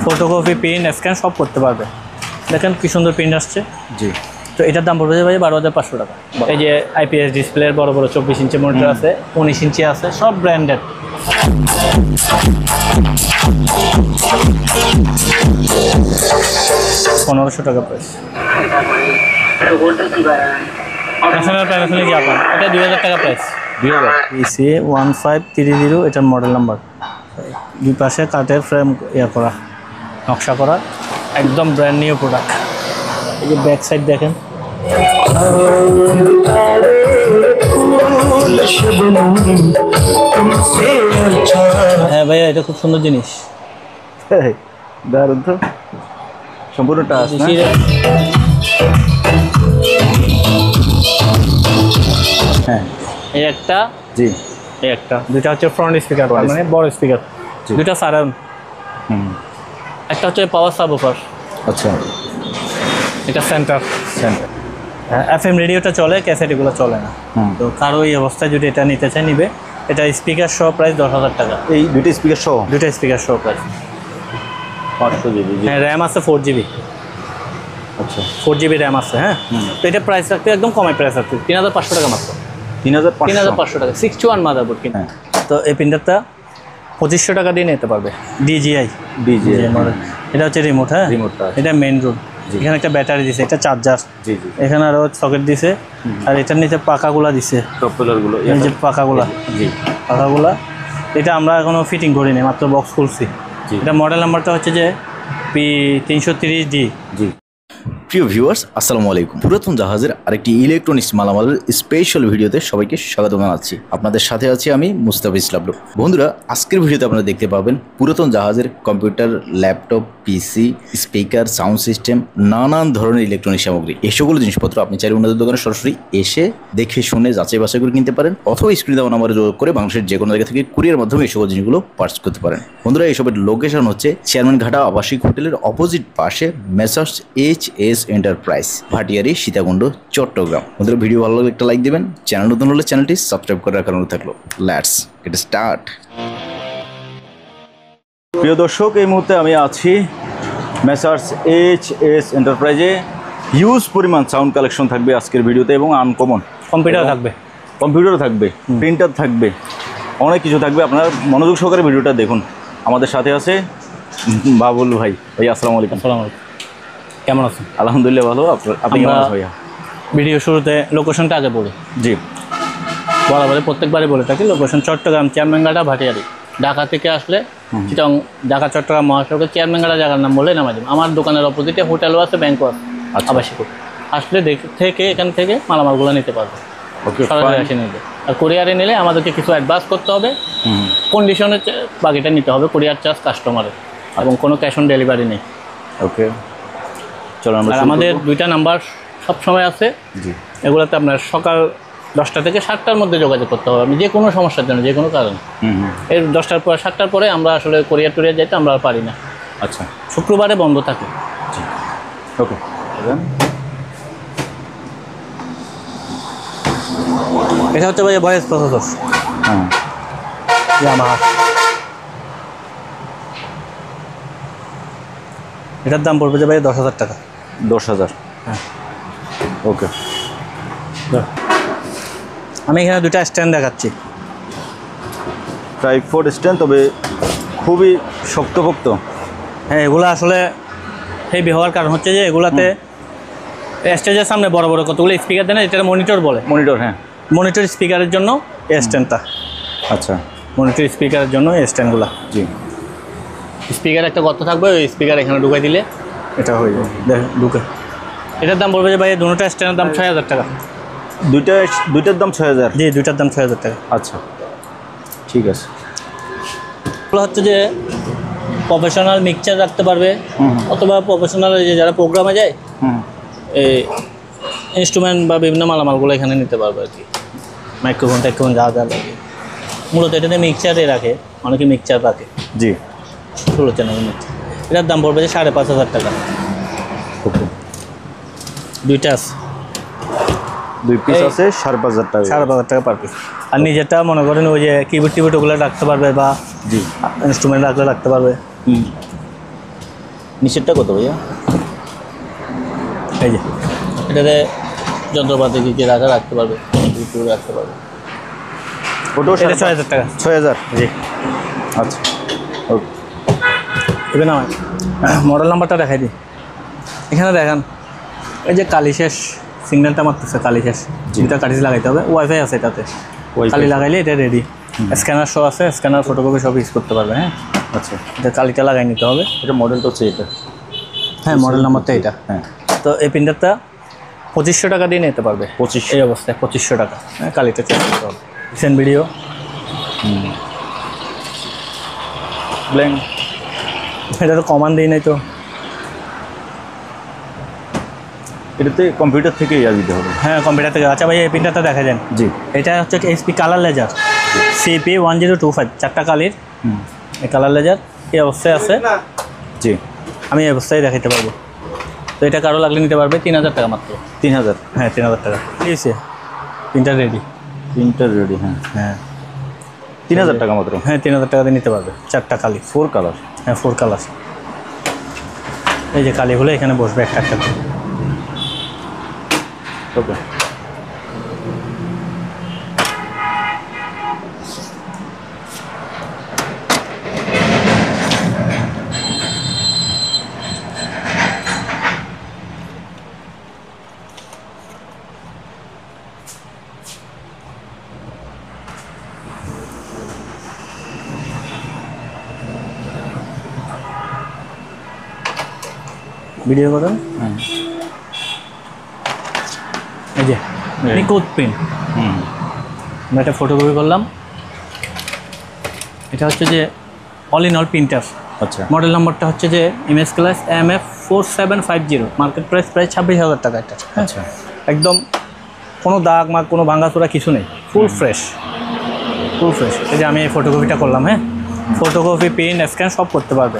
Photocopy print scan সব করতে পারবে। দেখেন কি সুন্দর প্রিন্ট আসছে। জি। তো এটার দাম পড়বে ভাই 12,500 টাকা। এই যে আইপিএস ডিসপ্লের বড় বড় 24 ইঞ্চি মনিটর আছে, 19 ইঞ্চি আছে, সব ব্র্যান্ডেড। 1500 টাকা প্রাইস। ন্যাশনাল প্যানাসোনিক জাপান, এটা 2000 টাকা প্রাইস। 2000 PC1530 এটার মডেল নাম্বার। দুই পাশে কাঠের ফ্রেম করা, নকশা করা, একদম ব্র্যান্ড নিউ প্রোডাক্ট। এই যে ব্যাক সাইড দেখেন, হ্যাঁ ভাইয়া এটা খুব সুন্দর জিনিস। দারুণ তো, সম্পূর্ণ টাচ না? হ্যাঁ এই একটা, জি এই একটা, দুইটা হচ্ছে ফ্রন্ট স্পিকার, মানে বড় স্পিকার, দুইটা সারাউন্ড, একটা হচ্ছে পাওয়ার সাবওুফার। আচ্ছা, এটা সেন্টার। সেন্টার। হ্যাঁ, এফএম রেডিওটা চলে, ক্যাসেট এগুলো চলে না। তো কারো এই অবস্থায় যদি এটা নিতে চায় নিবে। এটা স্পিকার সহ প্রাইস 10,000 টাকা। এই দুইটা স্পিকার সহ? দুইটা স্পিকার সহ প্রাইস 500 জিবি। হ্যাঁ, র্যাম আছে 4 জিবি। আচ্ছা, 4 জিবি র্যাম আছে। হ্যাঁ, তো এটা প্রাইস রাখতে একদম কমাই প্রাইস রাখতে 3,500 টাকা মাত্র। 3,500 টাকা 61 মাদারবোর্ড কিনে। তো এই প্রিন্টারটা 2500 টাকা দিয়ে নিতে পারবে। DJI model. এটা হচ্ছে রিমোট। হ্যাঁ, রিমোটটা এটা মেইন রুম। এখানে একটা ব্যাটারি দিছে, এটা চার্জার। জি জি। এখানে আরো সকেট দিছে, আর এটার নিচে পাকাগুলা দিছে, প্রপেলারগুলো। এই যে পাকাগুলা। জি, পাকাগুলা। এটা আমরা এখনো ফিটিং করিনি, মাত্র বক্স খুলছি। এটা মডেল নাম্বারটা হচ্ছে যে P330D। জি। প্রিয় ভিউয়ার্স, আসসালামু আলাইকুম। পুরাতন জাহাজের আরেকটি ইলেকট্রনিক্স মালামালের স্পেশাল ভিডিওতে সবাইকে স্বাগত জানাচ্ছি। আপনাদের সাথে আছি আমি মুস্তাফিজ লাবলু। বন্ধুরা, আজকের ভিডিওতে আপনারা দেখতে পাবেন পুরাতন জাহাজের কম্পিউটার, ল্যাপটপ, পিসি, স্পিকার, সাউন্ড সিস্টেম, নানান ধরনের ইলেকট্রনিক সামগ্রী। এই সকল জিনিসপত্র আপনি চাইলে ওনাদের দোকানে সরাসরি এসে দেখে শুনে যাচাই বাছাই করে কিনতে পারেন, অথবা স্ক্রিনে দেওয়া নাম্বারে যোগাযোগ করে বাংলাদেশের যে কোনো জায়গা থেকে কুরিয়ার মাধ্যমে এই সকল জিনিসগুলো পার্চেস করতে পারেন। বন্ধুরা, এইসবের লোকেশন হচ্ছে চেয়ারম্যান ঘাটা আবাসিক হোটেলের অপোজিট পাশে messrs HS enterprise, Bhatiari, Sitakunda, Chattogram. বন্ধুরা, ভিডিও ভালো লাগলে একটা লাইক দিবেন, চ্যানেল নতুন হলে চ্যানেলটি সাবস্ক্রাইব করে রাখার অনুরোধ থাকলো। Let's get start. প্রিয় দর্শক, এই মুহূর্তে আমি আছি মেসার্স HS এন্টারপ্রাইজে। হিউজ পরিমাণ সাউন্ড কালেকশন থাকবে আজকের ভিডিওতে, এবং আনকমন কম্পিউটার থাকবে, কম্পিউটারও থাকবে, প্রিন্টার থাকবে, অনেক কিছু থাকবে। আপনারা মনোযোগ সহকারে ভিডিওটা দেখুন। আমাদের সাথে আছে বাবুল ভাই। ভাই আসসালামু আলাইকুম। আসসালামু আলাইকুম, কেমন আছেন? আলহামদুলিল্লাহ ভালো। আপনি কেমন আছেন ভাইয়া? ভিডিও শুরুতে লোকেশনটা আগে বলি। জি, বরাবরই প্রত্যেকবারই বলে থাকি, লোকেশন চট্টগ্রাম চেয়ারম্যানঘাটা ভাটিয়ারি। ঢাকা থেকে আসলে চিটং, ঢাকা চট্টগ্রাম মহাসড়কে চেয়ারম্যানঘাটা জায়গার নাম বলে নামা যাবে। আমার দোকানের অপোজিটে হোটেলও আছে, ব্যাংকও আছে, আবাসিক। আসলে থেকে এখান থেকে মালামালগুলো নিতে পারবে, সরাসরি এসে নিবে। আর কোরিয়ারে নিলে আমাদেরকে কিছু অ্যাডভান্স করতে হবে, কন্ডিশনে বাকিটা নিতে হবে, কোরিয়ার চার্জ কাস্টমারের, এবং কোনো ক্যাশ অন ডেলিভারি নেই। ওকে, চলো। আর আমাদের দুইটা নাম্বার সবসময় আছে। জি, এগুলোতে আপনার সকাল 10টা থেকে 7টার মধ্যে যোগাযোগ করতে হবে। আমি যে কোনো সমস্যার জন্য, যে কোনো কারণে। এর 10টার পর 7টার পরে আমরা আসলে কোরিয়ার যাইতে আমরা পারি না। আচ্ছা, শুক্রবারে বন্ধ থাকে। ওকে। এটা হচ্ছে ভাই ভয়েস প্রসেসর। হ্যাঁ, ইয়ামাহা। এটার দাম পড়বে যে ভাই 10,000 টাকা। 10,000। হ্যাঁ, ওকে। আমি এখানে দুটা স্ট্যান্ড দেখাচ্ছি। ট্রাইপড স্ট্যান্ড, তবে খুবই শক্তপোক্ত। হ্যাঁ, এগুলো আসলে হেভি হওয়ার কারণ হচ্ছে যে এগুলাতে স্টেজের সামনে বড় বড় কতগুলো স্পিকার দেন, এটা মনিটর বলে। মনিটর, হ্যাঁ, মনিটর স্পিকারের জন্য এই স্ট্যান্ডটা। আচ্ছা, মনিটর স্পিকারের জন্য এই স্ট্যান্ডগুলো। জি। স্পিকার একটা গর্ত থাকবে, ওই স্পিকার এখানে ঢুকাই দিলে এটা হয়ে যাবে। দেখেন ঢুকে। এটার দাম বলবে যে ভাই দুটোটা স্ট্যান্ডের দাম 6,000 টাকা। দুইটার দাম 6,000? জি, দুইটার দাম 6,000 টাকা। আচ্ছা, ঠিক আছে। এগুলো হচ্ছে যে প্রফেশনাল মিক্সচার রাখতে পারবে, অথবা প্রফেশনাল যে যারা প্রোগ্রামে যায় এই ইনস্ট্রুমেন্ট বা বিভিন্ন মালামালগুলো এখানে নিতে পারবে আর কি। মাইক্রোফোন টাইক্রোফোন যা যা লাগে, মূলত এটাতে মিক্সচারে রাখে, অনেকে মিক্সচার রাখে। জি, 16 চ্যানেল মিক্সচার। এটার দাম পড়বে যে 5,500 টাকা। ওকে। দুইটা আছে, 2 পিস আছে, 5,500 টাকা। 5,500 টাকা পার পিস। আর নিজেরটা মনে করেন ওই যে কিবোর্ড টিবোর্ড ওগুলো রাখতে পারবে বা জি ইনস্ট্রুমেন্ট রাখলে রাখতে পারবে। নিচেরটা কত ভাইয়া? এই যে এটাতে যন্ত্রপাতি কী কী রাখতে পারবে, রাখতে পারবে। ওটাও এটা 6,000 টাকা। 6,000? জি আচ্ছা ওকে। এবার না মডেল নাম্বারটা দেখাই দিই। এখানে দেখেন এই যে কালি শেষ সিগন্যালটা মারতেছে, কালি শেষ যেটা কাটিস লাগাইতে হবে। ওয়াইফাই আছে এটাতে, কালি লাগাইলে এটা রেডি। স্ক্যানার শো আছে, স্ক্যানার ফটোকপি সব ইউজ করতে পারবে। হ্যাঁ আচ্ছা, এটা কালিটা লাগাই নিতে হবে। এটা মডেলটা হচ্ছে এটা? হ্যাঁ মডেল নাম্বারটা এটা। হ্যাঁ তো এই প্রিন্টারটা 2500 টাকা দিয়ে নিতে পারবে। 2500? এই অবস্থায় 2500 টাকা। হ্যাঁ কালিটা চেক করতে হবে। রিসেন্ট ভিডিও ব্ল্যাঙ্ক, এটা তো কমান দিই নাই তো। এটাতে কম্পিউটার থেকে দিতে হবে? হ্যাঁ কম্পিউটার থেকে। আচ্ছা ভাই এই প্রিন্টারটা দেখা যান। জি এটা হচ্ছে এইচপি কালার লেজার CP 1025, 4টা কালির এই কালার লেজার। এই অবস্থায় আছে। জি আমি এই অবস্থায় দেখাতে পারবো। তো এটা কারো লাগলে নিতে পারবে 3,000 টাকা মাত্র। 3,000? হ্যাঁ 3,000 টাকা। ঠিক প্রিন্টার রেডি। Printer ready? হ্যাঁ হ্যাঁ 3,000 টাকা মাত্র? হ্যাঁ 3,000 টাকা দিয়ে নিতে পারবে। 4টা কালি, 4 কালার? হ্যাঁ 4 কালার। এই যে কালিগুলো এখানে বসবে একটা একটা করে। ওকে। ভিডিও করেন। হ্যাঁ এই যে নিখুঁত প্রিন্ট। আমরা একটা ফটোকপি করলাম। এটা হচ্ছে যে অল ইন অল প্রিন্টার। আচ্ছা, মডেল নাম্বারটা হচ্ছে যে MS class MF 4750, market price প্রায় 26,000 টাকা। এটা আচ্ছা একদম কোনো দাগ মাগ কোনো ভাঙাচোরা কিছু নেই, ফুল ফ্রেশ, ফুল ফ্রেশ। এই যে আমি এই ফটোকপিটা করলাম। হ্যাঁ ফটোকপি প্রিন্ট স্ক্যান সব করতে পারবে।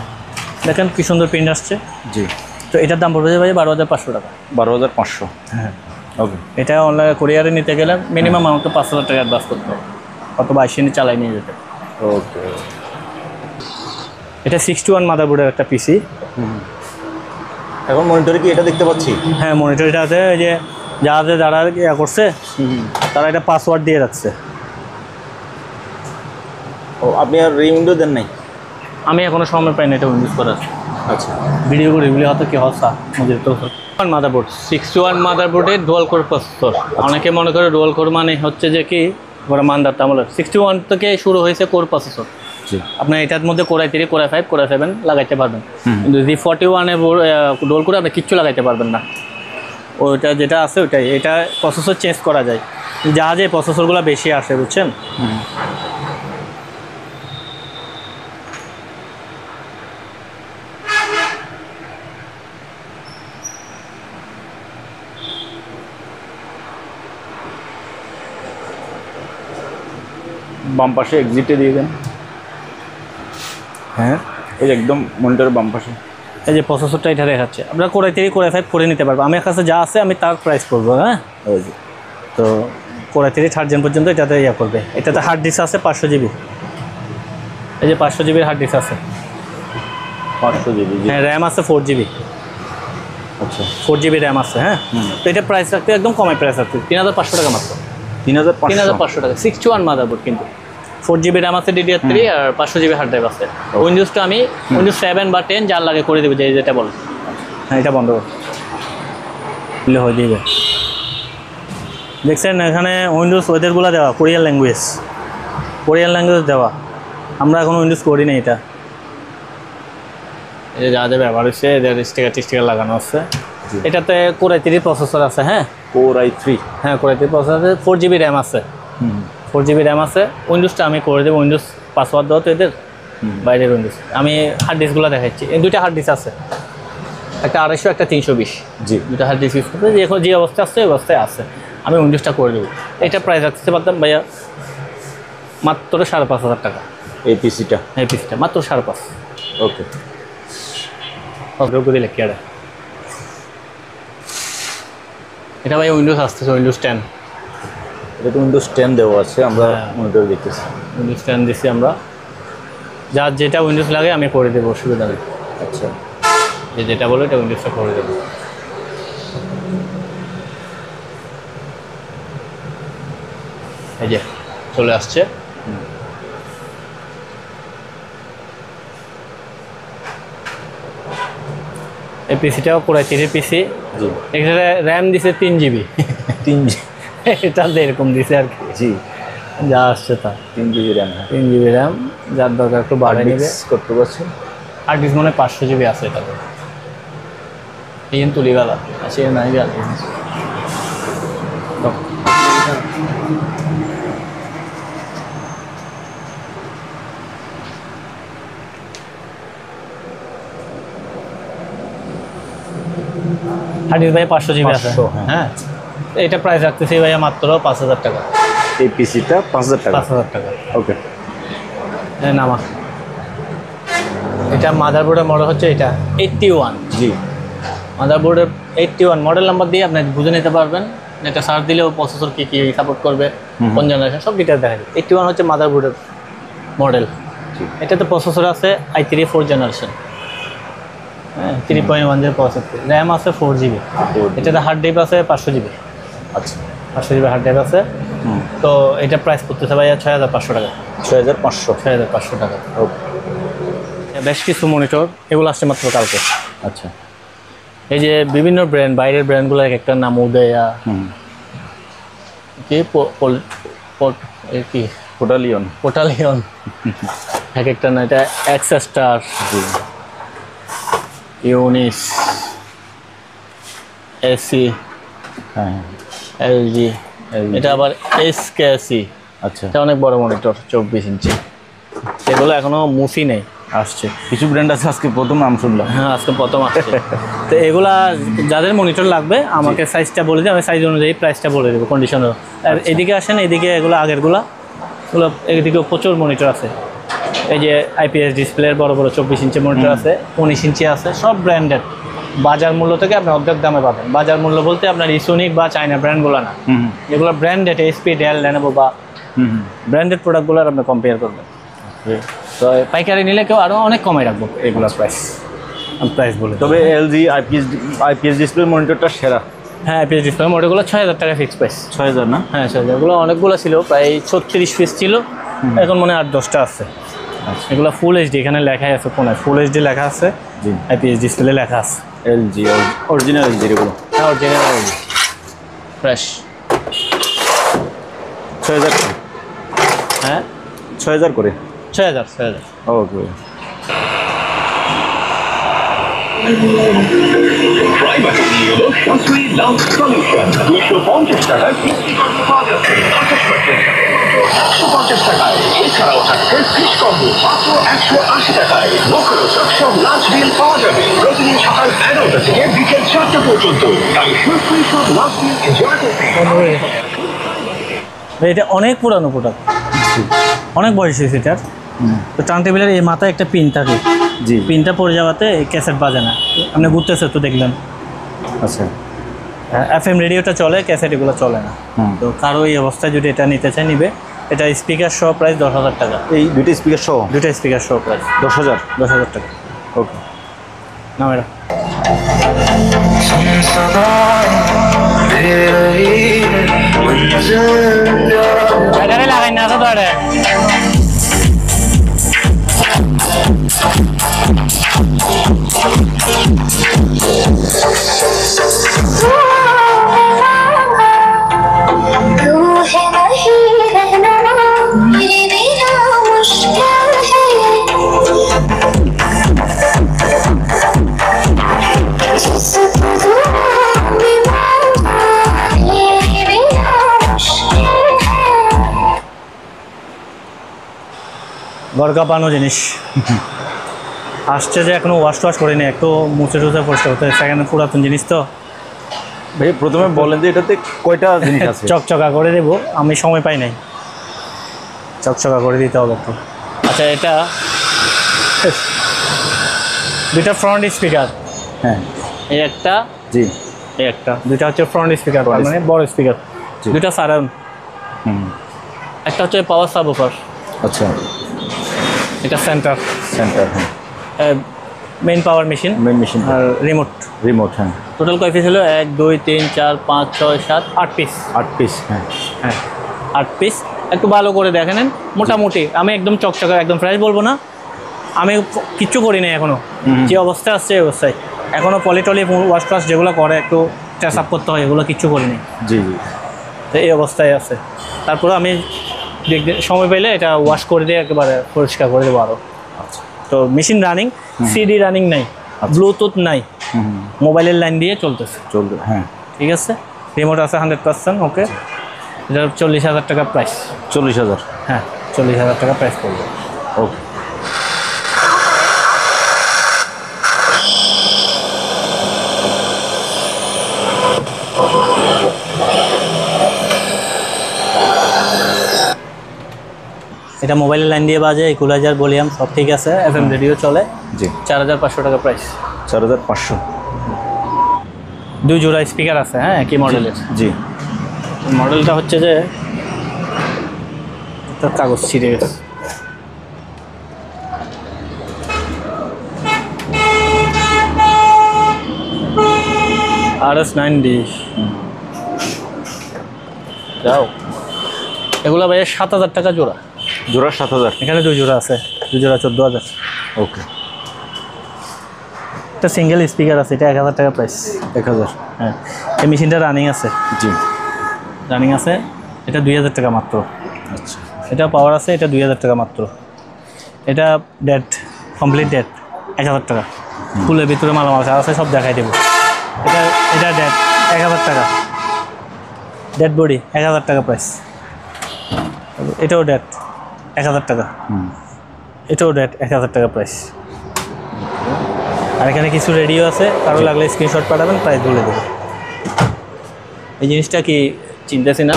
দেখেন কি সুন্দর প্রিন্ট আসছে। জি। তো এটার দাম পড়বে ভাই 12,500 টাকা। 12,500? হ্যাঁ ওকে। এটা অনলাইনে কুরিয়ারে নিতে গেলে মিনিমাম আমাকে 5,000 টাকা অ্যাডভান্স করতে হবে, অথবা আইসিনি চালাই নিয়ে যেতে। ওকে। এটা 61 মাদারবোর্ডের একটা পিসি। এখন মনিটরে কি এটা দেখতে পাচ্ছি? হ্যাঁ মনিটরটাতে ওই যে যারা ইয়া করছে তারা এটা পাসওয়ার্ড দিয়ে রাখছে। ও আপনি আর রিউইন্ডো দেন নাই? আমি এখনো সময় পাই না এটা ইউজ করার। আচ্ছা, ভিডিও করে এগুলি হয়তো কি হসা মুঝে তো মাদারবোর্ড 61 মাদারবোর্ডের ডুয়াল কোর প্রসেসর। অনেকে মনে করে ডুয়াল কোর মানে হচ্ছে যে কি ওরা মানদার তামলে 61 থেকে শুরু হয়েছে কোর প্রসেসর। জি। আপনার এটার মধ্যে কোরাই 3 কোরাই 5 কোরাই 7 লাগাইতে পারবেন, কিন্তু G41 এর ডুয়াল কোরে আপনি কিচ্ছু লাগাইতে পারবেন না। ওইটা যেটা আছে ওইটাই, এটা প্রসেসর চেঞ্জ করা যায়। জাহাজে প্রসেসরগুলো বেশি আসে বুঝছেন। বাম পাশে এক্সিটে দিয়ে দেন। হ্যাঁ এই যে একদম মনিটরের বাম পাশে এই যে প্রসেসরটা এটা দেখাচ্ছে। আপনারা কোরাই 3 কোরাই 5 করে নিতে পারবো। আমার কাছে যা আছে আমি তার প্রাইস করবো। হ্যাঁ ওই যে তো কোরাই 3 3rd জেন পর্যন্ত এটাতে ইয়া করবে। এটাতে হার্ড ডিস্ক আছে 500 GB। এই যে 500 GB হার্ড ডিস্ক আছে। 500 GB? হ্যাঁ র্যাম আছে 4 GB। আচ্ছা 4 GB র্যাম আছে। হ্যাঁ তো এটা প্রাইস রাখতে একদম কমাই প্রাইস রাখতে 3,500 টাকা মাত্র। 3,500 টাকা। 61 মাদারবোর্ড কিন্তু 4 GB র্যাম আছে DDR3 আর 500 GB হার্ড ড্রাইভ আছে। উইন্ডোজটা আমি উইন্ডোজ 7 বা 10 যার লাগে করে দেবো, যেটা বল। হ্যাঁ এটা বন্ধ করলে হয়ে যাবে। দেখছেন এখানে উইন্ডোজ ওয়েদারগুলো দেওয়া কোরিয়ান ল্যাঙ্গুয়েজ দেওয়া। আমরা এখন উইন্ডোজ করি না। এটা এই যা যা ব্যবহার হচ্ছে এদের স্টিকার লাগানো আছে। এটাতে কোরাই 3 প্রসেসর আছে। হ্যাঁ কোরাই 3? হ্যাঁ কোরাই 3 প্রসেসর আছে। 4 GB র্যাম আছে। 4 GB র্যাম আছে। উইন্ডোজটা আমি করে দেবো। উইন্ডোজ পাসওয়ার্ড দেওয়া তো এদের বাইরের উইন্ডোজ। আমি হার্ড ডিস্কগুলো দেখাচ্ছি। এই দুইটা হার্ড ডিস্ক আছে, একটা 250 একটা 320। জি। দুটো হার্ড ডিস্ক ইউজ করতে এখন যে অবস্থায় আসছে ওই অবস্থায় আছে। আমি উইন্ডোজটা করে দেবো। এটা প্রাইস রাখতে পারতাম ভাইয়া মাত্র 5,500 টাকা। এই পিসিটা? এই পিসিটা মাত্র 5,500। ওকে। করে দিলে কি এটা ভাই উইন্ডোজ আসতেছে, উইন্ডোজ 10। এটা তো উইন্ডোজ 10 দেওয়া আছে, আমরা হ্যাঁ। মনিটর দেখতেছি। উইন্ডোজ 10 দিচ্ছি আমরা, যার যেটা উইন্ডোজ লাগে আমি করে দেবো, অসুবিধা নেই। আচ্ছা, যে যেটা বলো এটা উইন্ডোজটা করে দেবো। এই যে চলে আসছে। এই পিসিটাও পুরো 3 পিসি। জি এখানে র্যাম দিছে 3 জিবি। 3 জি এটা এরকম দিছে আর কি, জি যা আসছে তা। 3 জিবি র্যাম। 3 জিবি র্যাম, যার দরকার একটু বাড়াই নেবে। করতে পারছি। হার্ড ডিস্ক মনে হয় 500 জিবি আছে এটাতে। এই তুলিগালা আছে নাই গেল। হার্ড ডিস্ক ভাই 500 জিবি আছে। 500, হ্যাঁ, এটা প্রাইস রাখতেছি ভাইয়া মাত্র 5000 টাকা। এই পিসিটা 5000 টাকা। 5000 টাকা। ওকে, নামা। এটা মাদারবোর্ডের মডেল হচ্ছে এটা 81। জি মাদারবোর্ডের 81 মডেল নাম্বার দিয়ে আপনি বুঝে নিতে পারবেন। এটা সার্চ দিলেও প্রসেসর কী কী সাপোর্ট করবে, কোন জেনারেশন, সব ডিটেলস দেখা যায়। 81 হচ্ছে মাদারবোর্ডের মডেল। এটাতে প্রসেসর আছে i3 4 জেনারেশন, হ্যাঁ 3.1 প্রসেসর। র্যাম আছে 4 জিবি। এটাতে হার্ড ড্রাইভ আছে 500 জিবি। আচ্ছা, 500 জিবি হার্ড ড্রাইভ আছে। তো এটা প্রাইস পড়তেছে ভাইয়া 6500 টাকা। 6500। 6500 টাকা। ওকে, বেশ কিছু মনিটর, এগুলো আসছে মাত্র কালকে। আচ্ছা, এই যে বিভিন্ন ব্র্যান্ড, বাইরের ব্র্যান্ডগুলো এক একটা নাম, উদয়া কি কি পোটালিয়ন। পোটালিয়ন, এক একটা না। এটা এক্সস্টার, জি ইউনিস, এসি, হ্যাঁ এলজি। এটা আবার এসকেসি। আচ্ছা, এটা অনেক বড় মনিটর, 24 ইঞ্চি। এগুলো এখনো মুফি নেই, আসছে। কিছু ব্র্যান্ড আছে, আজকে প্রথম নাম শুনলাম। হ্যাঁ, আজকে প্রথম আসছে। তো এগুলা যাদের মনিটর লাগবে আমাকে সাইজটা বলে দিই, আমি সাইজ অনুযায়ী প্রাইসটা বলে দেবো, কন্ডিশনও। আর এদিকে আসেন, এদিকে এগুলো আগেরগুলো, এগুলো এদিকেও প্রচুর মনিটর আছে। এই যে আইপিএস ডিসপ্লের বড় বড় 24 ইঞ্চি মনিটর আছে, 19 ইঞ্চি আছে, সব ব্র্যান্ডেড। বাজার মূল্য থেকে আপনি অর্ধেক দামে পাবেন। বাজার মূল্য বলতে আপনার ইসোনিক বা চায়না ব্র্যান্ডগুলো না, যেগুলো ব্র্যান্ডেড, এসপি, ডেল, লেনোভো বা ব্র্যান্ডেড প্রোডাক্টগুলো আপনি কম্পেয়ার করবেন। তো পাইকারি নিলে কেউ আরও অনেক কমে রাখবো এগুলোর প্রাইস বলে। তবে এলজি আইপিএস ডিসপ্লে মনিটরটা সেরা। হ্যাঁ, আইপিএস ডিসপ্লে মডেলগুলো 6000 টাকা ফিক্স প্রাইস। 6000 না? হ্যাঁ 6000। এগুলো অনেকগুলো ছিল, প্রায় 36 পিস ছিল, এখন মনে হয় 8-10টা আছে। এগুলো ফুল এইচডি, এখানে লেখাই আছে কোনায় ফুল এইচডি লেখা আছে, আইপিএস ডিসপ্লে লেখা আছে। এলজি অরিজিনাল এলজি এগুলো। হ্যাঁ, অরিজিনাল এলজি ফ্রেশ। 6000। হ্যাঁ 6000 করে। 6000। ওকে, প্রাইমারি হল সাশ্রয়ী লাউঞ্জ সলিউশন। 250 টাকায় পাওয়া যাচ্ছে 150 টাকায়। এছাড়াও থাকছে ফিশ কম্বো মাত্র 180 টাকায়। মুখরোচক সব লাঞ্চ মিল পাওয়া যাবে প্রতিদিন সকাল 11টা থেকে বিকেল 4টা পর্যন্ত। তাই সুস্বাদু সব লাঞ্চ মিল এনজয় করতে। এটা অনেক পুরানো প্রোডাক্ট, অনেক বয়স হয়েছে এটার। তো টার্ন টেবিলের এই মাথায় একটা পিন থাকে, জি পিনটা পড়ে যাওয়াতে এই ক্যাসেট বাজে না। আপনি ঘুরতেছে তো দেখলেন। আচ্ছা, এফএম রেডিওটা চলে, ক্যাসেট এগুলো চলে না। তো কারো এই অবস্থায় যদি এটা নিতে চায় নিবে। এটা স্পিকার সহ প্রাইস 10,000 টাকা। এই দুইটা স্পিকার সহ? দুইটা স্পিকার সহ প্রাইস 10,000 টাকা। ওকে, না ম্যাডাম। লাগাই না তো ধরে। ঘর কাঁপানো জিনিস আসছে যে এখনো ওয়াশ টোয়াশ করিনি, একটু মুছে টুছে পরিষ্কার করতে। সেখানে পুরাতন জিনিস তো ভাই প্রথমে বলেন যে এটাতে কয়টা জিনিস আছে? চকচকা করে দেবো, আমি সময় পাই নাই, চকচকা করে দিতে হবে একটু। আচ্ছা, এটা দুইটা ফ্রন্ট স্পিকার। হ্যাঁ, এই একটা, জি এই একটা, দুইটা হচ্ছে ফ্রন্ট স্পিকার, মানে বড় স্পিকার। দুইটা সারাউন্ড, হুম। একটা হচ্ছে পাওয়ার সাবওুফার, আচ্ছা, এটা সেন্টার সেন্টার, হ্যাঁ, main power machine main machine আর রিমোট। রিমোট, হ্যাঁ, টোটাল কয় পিস ছিল? 1 2 3 4 5 6 7 8 পিস। 8 পিস, হ্যাঁ, হ্যাঁ 8 পিস। একটু ভালো করে দেখে নেন, মোটামুটি আমি একদম চকচকে একদম ফ্রেশ বলবো না, আমি কিচ্ছু করি নাই এখনও, যে অবস্থায় আসছে এই অবস্থায়। এখনও পলিটলি ওয়াশ টাশ যেগুলো করে একটু টাচ আপ করতে হয়, এগুলো কিচ্ছু করিনি, জি জি, তো এই অবস্থায় আছে। তারপরে আমি সময় পেলে এটা ওয়াশ করে দিয়ে একেবারে পরিষ্কার করে দেবো আরও। আচ্ছা, তো মেশিন রানিং, সিডি রানিং নাই, ব্লুটুথ নাই, মোবাইলের লাইন দিয়ে চলতেছে, চলবে, হ্যাঁ, ঠিক আছে। রিমোট আছে 100%, ওকে। এটা 40,000 টাকা প্রাইস। 40,000, হ্যাঁ 40,000 টাকা প্রাইস পড়বে। ওকে। এটা মোবাইলের লাইন দিয়ে বাজে, ইকুয়ালাইজার, ভলিউম সব ঠিক আছে, এফএম রেডিও চলে। জি, 4,500 টাকা প্রাইস। 4,500, 2 জোড়া স্পিকার আছে, হ্যাঁ একই মডেলের। জি, মডেলটা হচ্ছে যে তার কাগজ ছিঁড়ে গেছে। RS9D যাও, এগুলো ভাই 7,000 টাকা জোড়া। জোড়া 7,000, এখানে 2 জোড়া আছে, 2 জোড়া 14,000। ওকে। একটা সিঙ্গেল স্পিকার আছে, এটা 1,000 টাকা প্রাইস। 1,000, হ্যাঁ এই মেশিনটা রানিং আছে, জি, রানিং আছে, এটা 2,000 টাকা মাত্র। আচ্ছা, এটা পাওয়ার আছে, এটা 2,000 টাকা মাত্র। এটা ডেট কমপ্লিট ডেট 1,000 টাকা। ফুলের ভিতরে মালামাল আছে, সব দেখাই দেবো। এটা ডেট 1,000 টাকা, ডেট বডি 1,000 টাকা প্রাইস। এটাও ডেট 1,000 টাকা, এটাও ডেট 1,000 টাকা প্রাইস। আর এখানে কিছু রেডিও আছে, কারো লাগলে স্ক্রিনশট পাঠাবেন, প্রাইস বলে দেবো। এই জিনিসটা কি চিনতেছি না,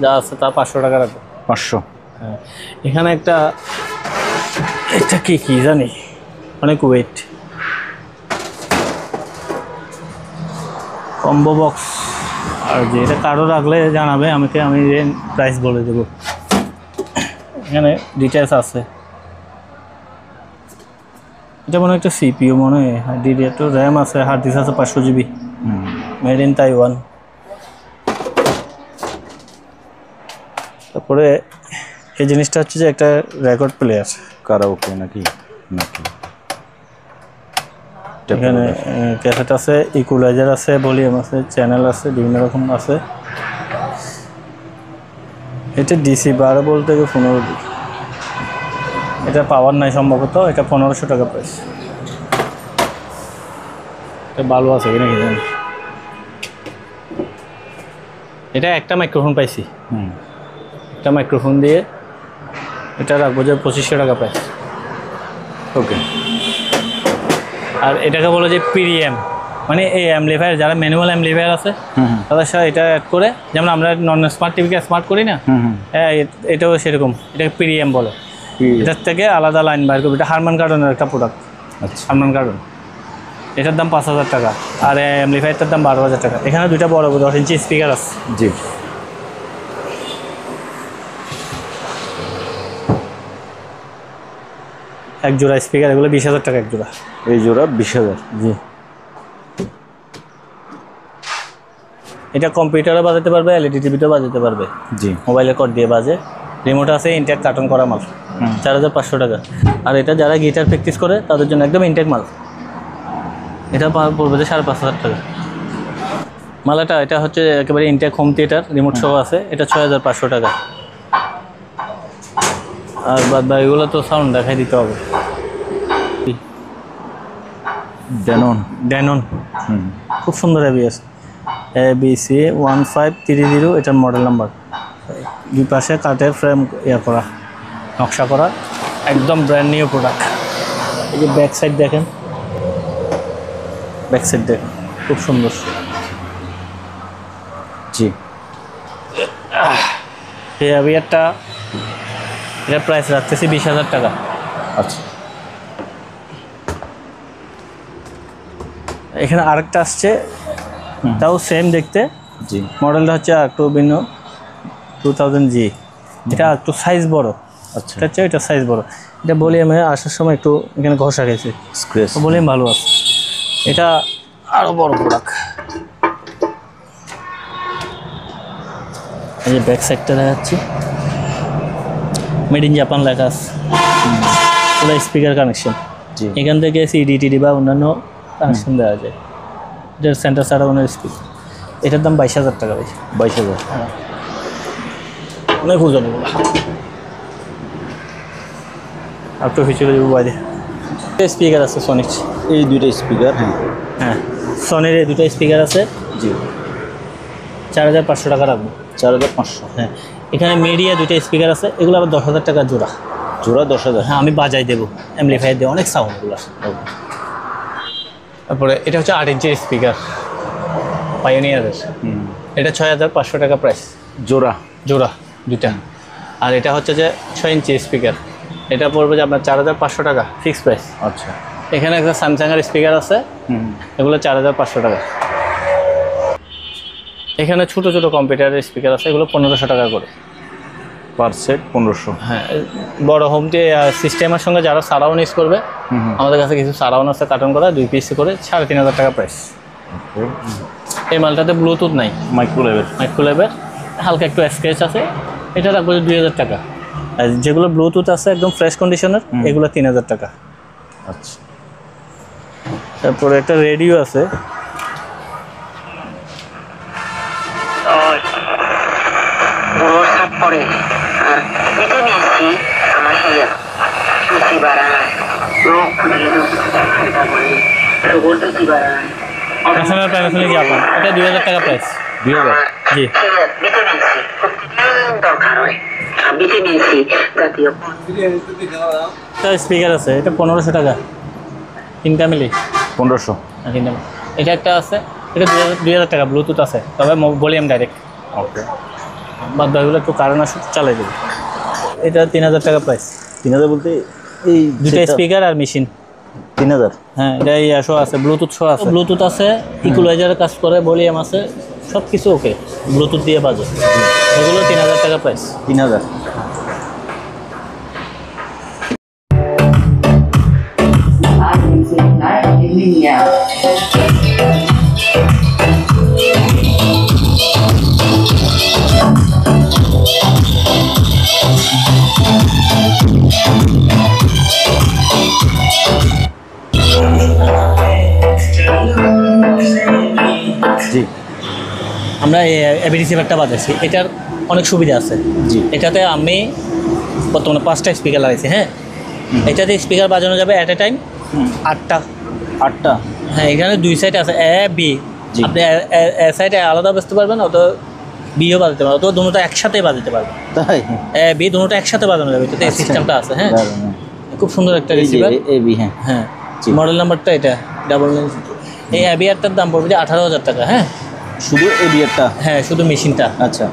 যা আছে তা 500 টাকা রাখবো। 500, হ্যাঁ এখানে একটা, এটা কি জানি, অনেক ওয়েট, কম্বো বক্স। আর যে এটা কারো রাখলে জানাবে আমাকে, আমি প্রাইস বলে দেবো। এখানে ডিটেলস আছে, এটা মনে হয় একটা সিপিইউ মনে হয়, ডিডিআর তো র্যাম আছে, হার্ড ডিস্ক আছে 500 GB, মেড ইন তাইওয়ান। তারপরে এই জিনিসটা হচ্ছে যে একটা রেকর্ড প্লেয়ার, কারাওকে নাকি, নাকি এখানে ক্যাসেট আছে, ইকুয়ালাইজার আছে, ভলিউম আছে, চ্যানেল আছে, বিভিন্ন রকম আছে। এটা ডিসি 12 ভোল্ট থেকে 15 ভোল্ট। এটা পাওয়ার নাই সম্ভবত, এটা 1,500 টাকা প্রাইস। এটা ভালো আছে কিনা কি জানি। এটা একটা মাইক্রোফোন পাইছি, একটা মাইক্রোফোন দিয়ে এটা রাখবো যে 2,500 টাকা প্রাইস। ওকে। আর এটাকে বলে যে পিডিএম, মানে এই অ্যাম্পলিফায়ার, যারা ম্যানুয়াল অ্যাম্পলিফায়ার আছে তাদের সাথে এটা অ্যাড করে, যেমন আমরা নন স্মার্ট টিভিকে স্মার্ট করি না, হ্যাঁ এটাও সেরকম, এটাকে পিডিএম বলে। এটার থেকে আলাদা লাইন বাইর করবে। এটা হারমান কার্ডনের একটা প্রোডাক্ট, আচ্ছা, হারমান কার্ডন। এটার দাম 5,000 টাকা, আর অ্যাম্পলিফায়ারটার দাম 12,000 টাকা। এখানে দুইটা বড় 10 ইঞ্চি স্পিকার আছে, জি, এক জোড়া স্পিকার, এগুলো 20,000 টাকা এক জোড়া। এই জোড়া 20,000, জি। এটা কম্পিউটারে বাজাতে পারবে, এলইডি টিভিতেও বাজাতে পারবে, জি, মোবাইলের কর্ড দিয়ে বাজে। রিমোট আছে, ইনটেক কার্টন করা মাল, 4,500 টাকা। আর এটা যারা গিটার প্র্যাকটিস করে তাদের জন্য একদম ইনটেক মাল, এটা পড়বে যে 5,500 টাকা। মালাটা এটা হচ্ছে একেবারে ইনটেক হোম থিয়েটার, রিমোট সহ আছে, এটা 6,500 টাকা। আর বাদ বাকিগুলো তো সাউন্ড দেখাই দিতে হবে। ড্যানন, খুব সুন্দর এবিএস, ABC 1530, এটার মডেল নাম্বার। দুই পাশে কাঠের ফ্রেম করা, নকশা করা, একদম ব্র্যান্ড নিউ প্রোডাক্ট। এই যে ব্যাক সাইড দেখেন, ব্যাক সাইড দেখেন খুব সুন্দর। জি, এই অ্যাভিয়ারটা, এটার প্রাইস রাখতেছি 20,000 টাকা। আচ্ছা, এখানে আরেকটা আসছে, তাও সেম দেখতে, জি, মডেলটা হচ্ছে একটু ভিন্ন। 2000G, এটা একটু সাইজ বড়। আচ্ছা, এটা হচ্ছে এটা সাইজ বড়। এটা ভলিউমে আসার সময় একটু এখানে ঘষা গেছে, স্ক্র্যাচ। ভলিউম ভালো আছে। এটা আরও বড় প্রোডাক্ট। এই যে ব্যাক সাইডটা দেখাচ্ছি, মেড ইন জাপান লেখা আছে, পুরো স্পিকার কানেকশন। জি, এখান থেকে সিডি টিডি বা অন্যান্য কানেকশন দেওয়া যায়। এটার সেন্টার সারাউন্ডের স্পিকার, এটার দাম 22,000 টাকা ভাই। 22,000। হ্যাঁ, অনেক ওজন এগুলো। আর তো ফিচারে দেবো বাইরে। স্পিকার আছে সনির। এই দুইটা স্পিকার, হ্যাঁ হ্যাঁ, সনির এই দুটো স্পিকার আছে। জি, 4,500 টাকা রাখবো। 4,500। হ্যাঁ, এখানে মিডিয়া দুটো স্পিকার আছে, এগুলো আবার 10,000 টাকা জোড়া। জোড়া 10,000। হ্যাঁ, আমি বাজাই দেবো, অ্যাম্পলিফায়ার দেবো, অনেক সাউন্ড এগুলো। তারপরে এটা হচ্ছে 8 ইঞ্চির স্পিকার পাইওনিয়ারের। এটা 6,500 টাকা প্রাইস জোড়া জোড়া দুইটা। আর এটা হচ্ছে যে 6 ইঞ্চি স্পিকার, এটা পড়বে যে আপনার 4,500 টাকা ফিক্সড প্রাইস। আচ্ছা, এখানে একটা স্যামসাংয়ের স্পিকার আছে, এগুলো 4,500 টাকা। এখানে ছোটো ছোটো কম্পিউটারের স্পিকার আছে, এগুলো 1,500 টাকা করে পার সেট 1,500। হ্যাঁ, বড় হোম সিস্টেমের সঙ্গে যারা সারাউন্ড ইউজ করবে, আমাদের কাছে কিছু সারাউন্ড আছে কার্টন করা 2 পিস করে 3,500 টাকা প্রাইস। এই মালটাতে ব্লুটুথ নাই, মাইক্রোলেভের হালকা একটু স্ক্র্যাচ আছে, এটা রাখবো 2,000 টাকা। আর যেগুলো ব্লুটুথ আছে একদম ফ্রেশ কন্ডিশনের, এগুলো 3,000 টাকা। আচ্ছা, তারপরে একটা রেডিও আছে, প্যানাসোনিক জাপান, এটা 2,000 টাকা প্রাইস। 2,000। জি, স্পিকার আছে, এটা 1,500 টাকা, তিনটা মিলি 1,500। তিনটা মিলি। এটা একটা আছে, এটা 2,000 টাকা, ব্লুটুথ আছে, তবে ভলিউম ডাইরেক্ট। ওকে, বাদ বাকিগুলো একটু কারণ আসে চালাই দেবে। এটা 3,000 টাকা প্রাইস। 3,000 বলতে এই দুটো স্পিকার আর মেশিন। 3,000। হ্যাঁ, এটা শো আছে, ব্লুটুথ শো আছে, ব্লুটুথ আছে, ইকুয়ালাইজারের কাজ করে, ভলিউম আছে, সব কিছু ওকে, ব্লুটুথ দিয়ে বাজে। এগুলো 3,000 টাকা প্রাইস। 3,000। en línea. জি, আমরা এবি রিসিভারটা বাজাইছি, এটার অনেক সুবিধা আছে। জি, এটাতে আমি বর্তমানে 5টা স্পিকার লাগাইছি। হ্যাঁ, এটাতে স্পিকার বাজানো যাবে অ্যাট এ টাইম 8টা। 8টা। হ্যাঁ, এখানে 2 সাইড আছে, এ বি। জি। আপনি এ সাইডে আলাদা বাজতে পারবেন, অত বিও বাজাতে পারবেন, অত দুটো একসাথে বাজাতে পারবেন। তাই? এ বি দুটো একসাথে বাজানো যাবে, এটাতে এই সিস্টেমটা আছে। হ্যাঁ, খুব সুন্দর একটা রিসিভার। এবি, হ্যাঁ হ্যাঁ, জি। মডেল নাম্বারটা এটা 99। এই অ্যাবিয়ারটার দাম পড়বে যে 18,000 টাকা। হ্যাঁ, শুধু এবি একটা? হ্যাঁ, শুধু মেশিনটা। আচ্ছা,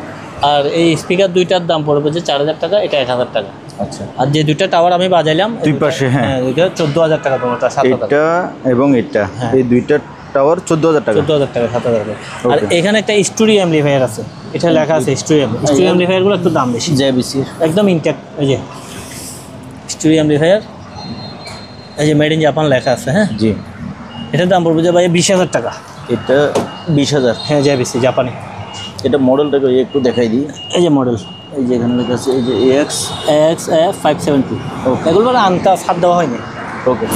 আর এই স্পিকার দুইটার দাম পড়বে যে 4,000 টাকা, এটা 1,000 টাকা। আচ্ছা। আর যে দুইটা টাওয়ার আমি বাজাইলাম দুই পাশে, হ্যাঁ, দুইটা 14,000 টাকা, কোনোটা 7,000 টাকা। এটা এবং এটা, হ্যাঁ। এই দুইটা টাওয়ার 14,000 টাকা। 14,000 টাকা, 7,000 টাকা। আর Okay. এখানে একটা স্টুডিও অ্যাম্পলিফায়ার আছে, এটা লেখা আছে স্টুডিও অ্যাম্পলিফায়ারগুলো একটু দাম বেশি। জেবিসি একদম ইনট্যাক্ট, এই যে স্টুডিও অ্যাম্পলিফায়ার, এই যে মেড ইন জাপান লেখা আছে। হ্যাঁ, জি, এটার দাম পড়বে যে ভাই 20,000 টাকা। এটা 20,000। হ্যাঁ, জেবিসি জাপানি। এটা মডেলটাকে একটু দেখাই দিই। এই যে মডেল, এই যে এখানে লেখা আছে, এই যে এক্স AX570। এগুলো বলে আনকা ছাপ দেওয়া হয়নি। ওকে।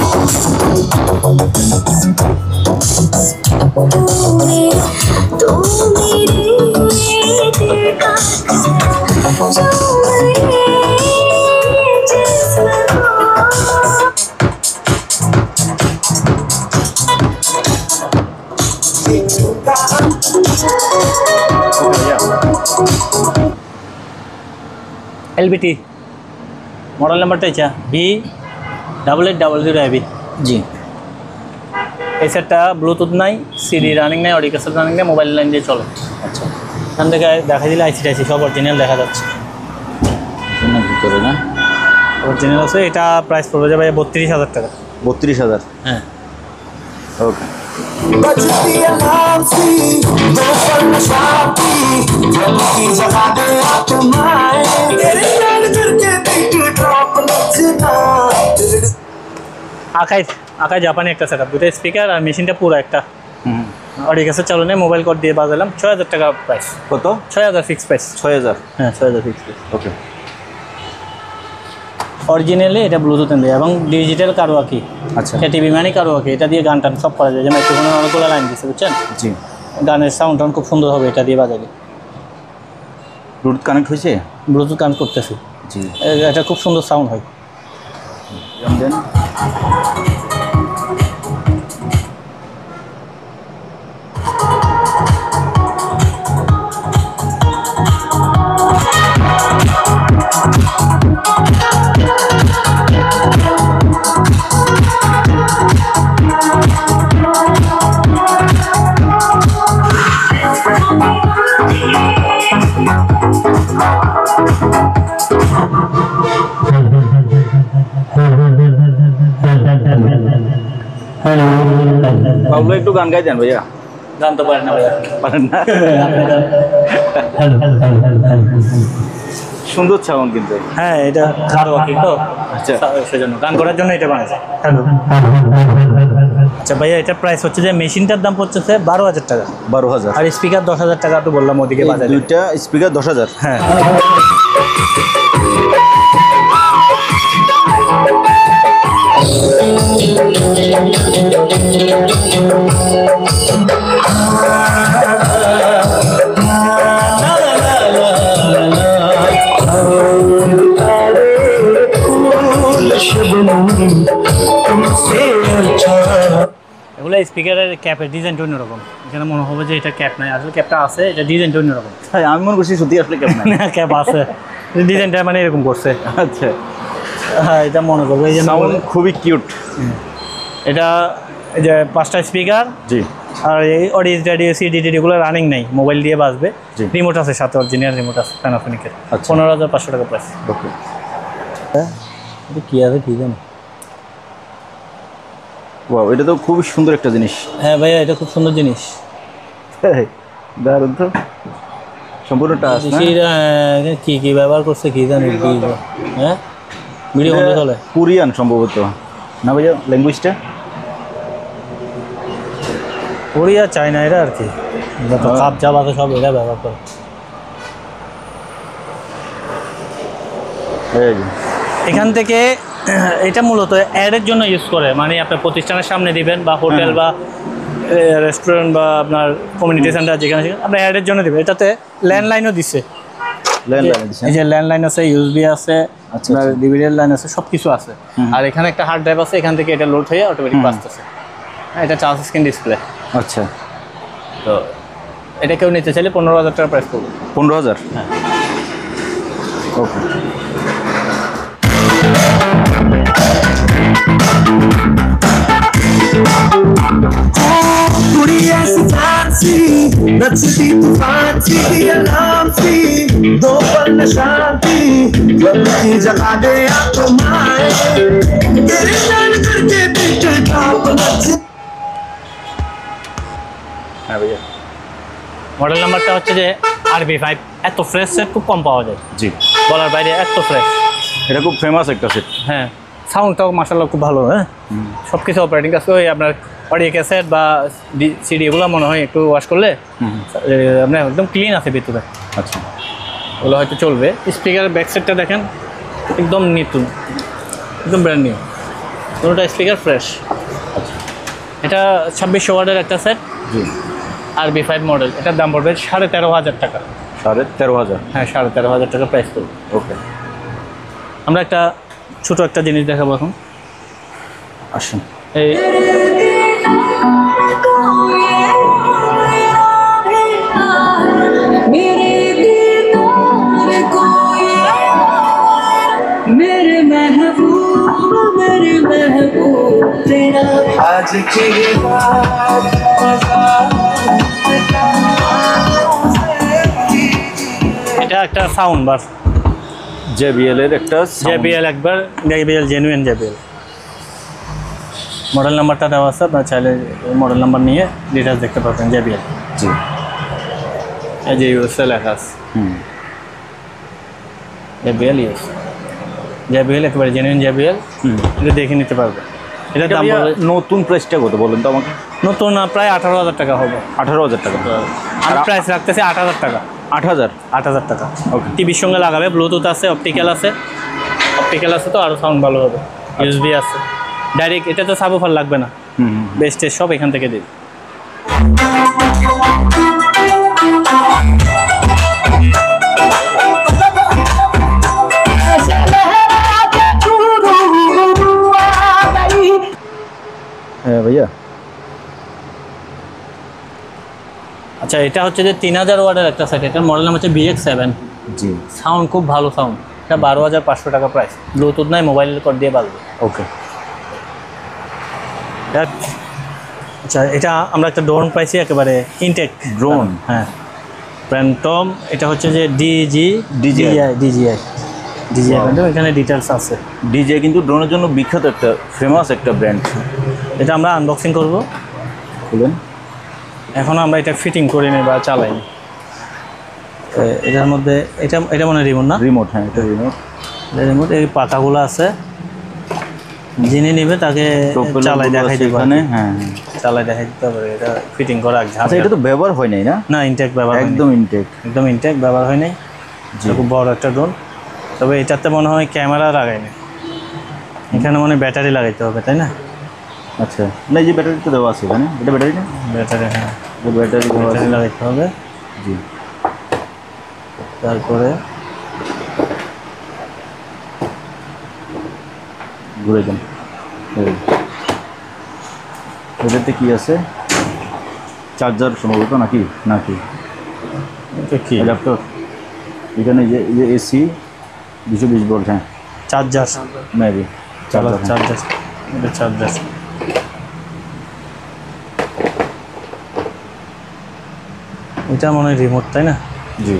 LBT মডেল নাম্বারটা এটা B8800AB। জি, এই সেটটা ব্লুটুথ নাই, সিডি রানিং নাই, অডিও ক্যাসেট রানিং নাই, মোবাইল লাইন দিয়ে চলে। আচ্ছা। এখান থেকে দেখা দিলে আইসি টাইসি সব অরিজিনাল দেখা যাচ্ছে। এখানে ভিতরে না অরিজিনাল আছে। এটা প্রাইস পড়বে যাবে 32,000 টাকা। 32,000। হ্যাঁ, ওকে। बजती अलार्म सी दोपहर में शांति जब की जगा दे आत्माएं तेरे याद करके बीट ड्रॉप नचना আকাই জাপানি একটা সেটআপ, দুটো স্পিকার আর মেশিনটা পুরো একটা অডিও ক্যাসেট চালানো, মোবাইল কোড দিয়ে বাজালাম। 6000 টাকা প্রাইস। কত? 6000 ফিক্স প্রাইস। 6000? হ্যাঁ 6000 ফিক্স প্রাইস। ওকে। অরিজিনালি এটা ব্লুটুথ এন্ড এবং ডিজিটাল কারওয়াকি। আচ্ছা। টিভি মানে কারওয়াকি, এটা দিয়ে গান টান সব করা যায়। যে মাইক্রোফোনের অনেকগুলো লাইন দিচ্ছে বুঝছেন? জি। গানের সাউন্ড টাউন খুব সুন্দর হবে এটা দিয়ে বাজালে। ব্লুটুথ কানেক্ট হয়েছে? ব্লুটুথ কানেক্ট করতেছি। জি। এটা খুব সুন্দর সাউন্ড হয়। দেন বাবলু একটু গান গাই দেন ভাইয়া। গান তো পারেন না ভাইয়া। পারেন না? সুন্দর সাউন্ড কিন্তু। হ্যাঁ এটা কারওয়াকি তো, আচ্ছা। সেজন্য গান করার জন্য এটা বানাইছে। আচ্ছা ভাইয়া, এটা প্রাইস হচ্ছে যে মেশিনটার দাম হচ্ছে 12,000 টাকা 12,000। আর স্পিকার 10,000 টাকা তো বললাম ওদিকে বাজারে। দুইটা স্পিকার 10,000। হ্যাঁ। এগুলো স্পিকারের ক্যাপের ডিজাইনটা অন্যরকম। এখানে মনে হবে যে এটা ক্যাপ নাই, আসলে ক্যাপটা আছে, এটা ডিজাইনটা অন্যরকম। হ্যাঁ আমি মনে করছি সত্যি আসলে কেমন। ক্যাপ আছে, ডিজাইনটা মানে এরকম করছে। আচ্ছা। হ্যাঁ এটা মনে করবো এই যে সাউন্ড খুবই কিউট। এটা এই যে 5টা স্পিকার। জি। আর এই অডিও রেডিও সিডি টিডিগুলো রানিং নাই, মোবাইল দিয়ে বাজবে। জি। রিমোট আছে সাথে, অরিজিনাল রিমোট আছে প্যানাসোনিকের। আচ্ছা। 15,500 টাকা প্রাইস। ওকে। এটা কি আছে কি জানি। ওয়াও, এটা তো খুবই সুন্দর একটা জিনিস। হ্যাঁ ভাইয়া এটা খুব সুন্দর জিনিস। দারুণ তো, সম্পূর্ণ টাচ না? কি কি ব্যবহার করছে কি জানি। হ্যাঁ ভিডিও বন্ধ চলে। কোরিয়ান সম্ভবত না ভাইয়া ল্যাঙ্গুয়েজটা? কোরিয়া চায়না এরা আর কি, যত কাপ জাপ আছে সব এরা ব্যবহার করে। এই যে এখান থেকে এটা মূলত অ্যাডের জন্য ইউজ করে, মানে আপনার প্রতিষ্ঠানের সামনে দিবেন বা হোটেল বা রেস্টুরেন্ট বা আপনার কমিউনিটি সেন্টার যেখানে আপনার অ্যাডের জন্য দিবেন। এটাতে ল্যান্ডলাইনও দিচ্ছে। ল্যান্ডলাইন দিছেন? এই যে ল্যান্ডলাইন আছে, ইউএসবি আছে, আচ্ছা, আপনার ডিভিডি লাইন আছে, সব কিছু আছে। আর এখানে একটা হার্ড ড্রাইভ আছে, এখান থেকে এটা লোড হয়ে অটোমেটিক বাজতেছে। এটা টাচ স্ক্রিন ডিসপ্লে। আচ্ছা। তো এটা কেউ নিতে চাইলে 15,000 টাকা প্রাইস পড়বে। 15,000? হ্যাঁ। ওকে। कुड़ी ऐसी झांसी नचती तूफान सी अलार्म सी दोपहर में शांति जब की जगा दे आत्माएं तेरे याद करके बीट ड्रॉप नच। হ্যাঁ ভাইয়া। মডেল নাম্বারটা হচ্ছে যে RB5। এত ফ্রেশ সেট খুব কম পাওয়া যায়, জি। বলার বাইরে এত ফ্রেশ। এটা খুব ফেমাস একটা সেট। হ্যাঁ সাউন্ডটাও মাশাআল্লাহ খুব ভালো। হ্যাঁ সব কিছু অপারেটিং আছে। ওই আপনার অডিও ক্যাসেট বা সিডি এগুলো মনে হয় একটু ওয়াশ করলে আপনার একদম ক্লিন আছে ভিতরে। আচ্ছা। ওগুলো হয়তো চলবে। স্পিকারের ব্যাক সাইডটা দেখেন একদম নতুন, একদম ব্র্যান্ড নিউ, কোনোটা স্পিকার ফ্রেশ। আচ্ছা। এটা 2600 ওয়াটের একটা সেট, জি। RB5 model. এটার দাম পড়বে 13,500 টাকা। 13,500? হ্যাঁ 13,500 টাকা প্রাইস পড়বে। ওকে। আমরা একটা ছোট একটা জিনিস দেখাবো এখন। আসুন। এই आज की रात এটা একটা সাউন্ড বার, JBL এর একটা JBL একবার, JBL জেনুইন JBL। মডেল নাম্বারটা দেওয়া আছে, আপনার চাইলে মডেল নাম্বার নিয়ে ডিটেলস দেখতে পাবেন। JBL, জি, এই যে ইউএসএ লেখা আছে, JBL একেবারে জেনুইন JBL, এটা দেখে নিতে পারবে। এটার দাম ভাইয়া, পড়বে নতুন প্রাইসটা কত বলেন তো আমাকে? নতুন প্রায় 18,000 টাকা হবে। 18,000 টাকা। আমি প্রাইস রাখতেছি 8,000 টাকা। 8,000 টাকা। ওকে। টিভির সঙ্গে লাগাবে, ব্লুটুথ আছে, অপটিক্যাল আছে তো আরও সাউন্ড ভালো হবে। USB আছে, ডাইরেক্ট এটা তো সাবওয়ুফার লাগবে না, বেস্টের সব এখান থেকে দিই। হ্যাঁ ভাইয়া। আচ্ছা, এটা হচ্ছে যে 3000 ওয়াটের একটা সেট, এটার মডেল নাম হচ্ছে BX7। জি, সাউন্ড খুব ভালো সাউন্ড। এটা 12,500 টাকা প্রাইস, ব্লুটুথ নাই, মোবাইলের কর দিয়ে বাজবে। ওকে। আচ্ছা, এটা আমরা একটা ড্রোন পাইছি, একেবারে ইনটেক ড্রোন। হ্যাঁ, প্যান্টম। এটা হচ্ছে যে DJI প্যান্টম, এখানে ডিটেলস আছে। ডিজে কিন্তু ড্রোনের জন্য বিখ্যাত, একটা ফেমাস একটা ব্র্যান্ড। এটা আমরা আনবক্সিং করব। বলেন। এখনও আমরা এটা ফিটিং করিনি বা চালাইনি। এটার মধ্যে এটা মনে হয় রিমোট না? রিমোট, হ্যাঁ এটা রিমোট। এই পাকাগুলো আছে, যিনি নেবে তাকে চালাই দেখাই দিতে এখানে। হ্যাঁ, চালাই দেখাই দিতে হবে। এটা ফিটিং করা আচ্ছা, এটা তো ব্যবহার হয় নাই না? না, ইনটেক ব্যবহার হয়নি। একদম ইনটেক ব্যবহার হয় নাই। খুব বড় একটা ড্রোন, তবে এটাতে মনে হয় ক্যামেরা লাগায়নি, এখানে মনে হয় ব্যাটারি লাগাইতে হবে, তাই না? আচ্ছা, না এই যে ব্যাটারি তো দেওয়া আছে এখানে, এটা ব্যাটারি না? ব্যাটারি, হ্যাঁ ব্যাটারি লাগাইতে হবে। জি। তারপরে ঘুরে দেন। এটাতে কি আছে? চার্জার সম্ভবত নাকি এটা কি? ল্যাপটপ। এখানে যে AC 220 ভোল্ট। হ্যাঁ, চার্জার, মেবি চার্জার। এটা চার্জার। এটা মনে হয় রিমোট, তাই না? জি।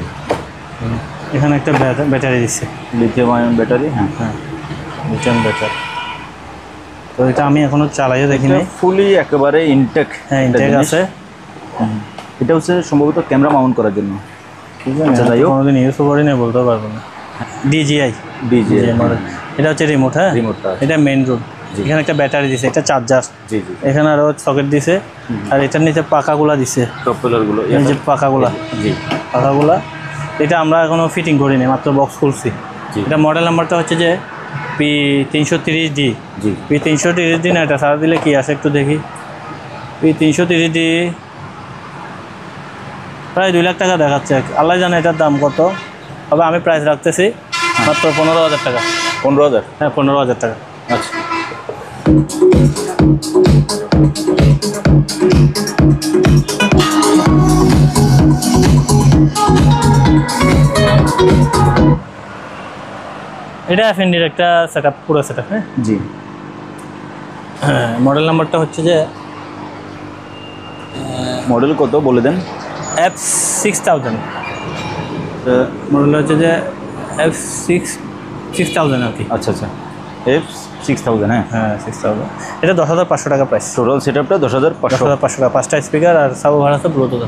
এখানে একটা ব্যাটারি দিচ্ছে, লিথিয়াম আয়ন ব্যাটারি। হ্যাঁ, লিথিয়াম ব্যাটারি। তো এটা আমি এখনো চালাইও দেখি নাই। ফুলি একেবারে ইনটেক। হ্যাঁ, ইনটেক আছে। এটা হচ্ছে সম্ভবত ক্যামেরা মাউন্ট করার জন্য। আচ্ছা, যাই হোক, কোনোদিন ইউজ করি না, বলতে পারবো না। DJI model. এটা হচ্ছে রিমোট। হ্যাঁ, রিমোটটা এটা মেইন রোড। এখানে একটা ব্যাটারি দিছে, এটা চার্জার। জি। এখানে আরও সকেট দিছে, আর এটার নিচে পাকাগুলা দিছে, প্রপেলারগুলো। এই যে পাকাগুলা। জি, পাকাগুলা। এটা আমরা এখনো ফিটিং করিনি, মাত্র বক্স খুলছি। এটা মডেল নাম্বারটা হচ্ছে যে P330D। জি। P330D না, এটা সারা দিলে কি আসে একটু দেখি। P330D প্রায় 2 লাখ টাকা দেখাচ্ছে, আল্লাহ জানে এটার দাম কত। তবে আমি প্রাইস রাখতেছি মাত্র 15,000 টাকা। 15,000? হ্যাঁ, 15,000 টাকা। আচ্ছা। এটা FNDর একটা সেটআপ, পুরো সেটআপ। হ্যাঁ জি। হ্যাঁ, মডেল নাম্বারটা হচ্ছে যে মডেল কত বলে দেন? F6000। মডেল হচ্ছে যে F6000 আর কি। আচ্ছা, F6000। হ্যাঁ, 6000। এটা 10,500 টাকা প্রাইস। টোটাল সেটআপটা 10,500। 10,500 টাকা। 5টা স্পিকার আর সাব ভাড়া আছে, ব্লুটুথ।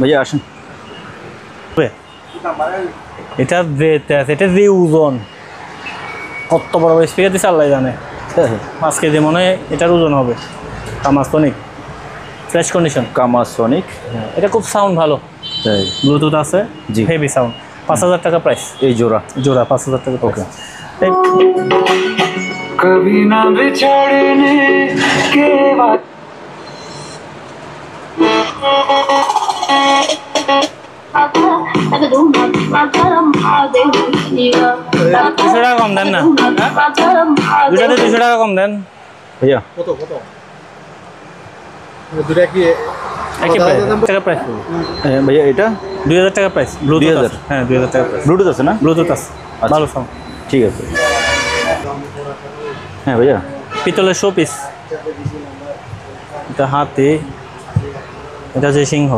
ভাইয়া আসেন। এটা ব্রেতে আছে, এটা ওজন কত বড় বড় স্পিকার দিচ্ছে আল্লাহ জানে। 5 কেজি মনে হয় এটার ওজন হবে। কামাসনিক ফ্রেশ কন্ডিশন, কামাসনিক। এটা খুব সাউন্ড ভালো, তাই? ব্লুটুথ আছে, জি। Heavy sound. 5,000 টাকা প্রাইস। এই জোড়া 5,000 টাকা। ওকে। कभी ना बिछड़ने के बाद দুশো টাকা কম দেন না, দুটাতে 200 টাকা কম দেন ভাইয়া। একই প্রাইস। টাকা প্রাইস ভাইয়া এটা 2,000 টাকা প্রাইস। ব্লুটুথ 2,000? আছে। হ্যাঁ, 2,000 টাকা প্রাইস। ব্লুটুথ আছে না? ব্লুটুথ আছে, ভালো সাউন্ড। ঠিক আছে। হ্যাঁ ভাইয়া, পিতলের শো পিস। এটা হাতি, এটা হচ্ছে সিংহ।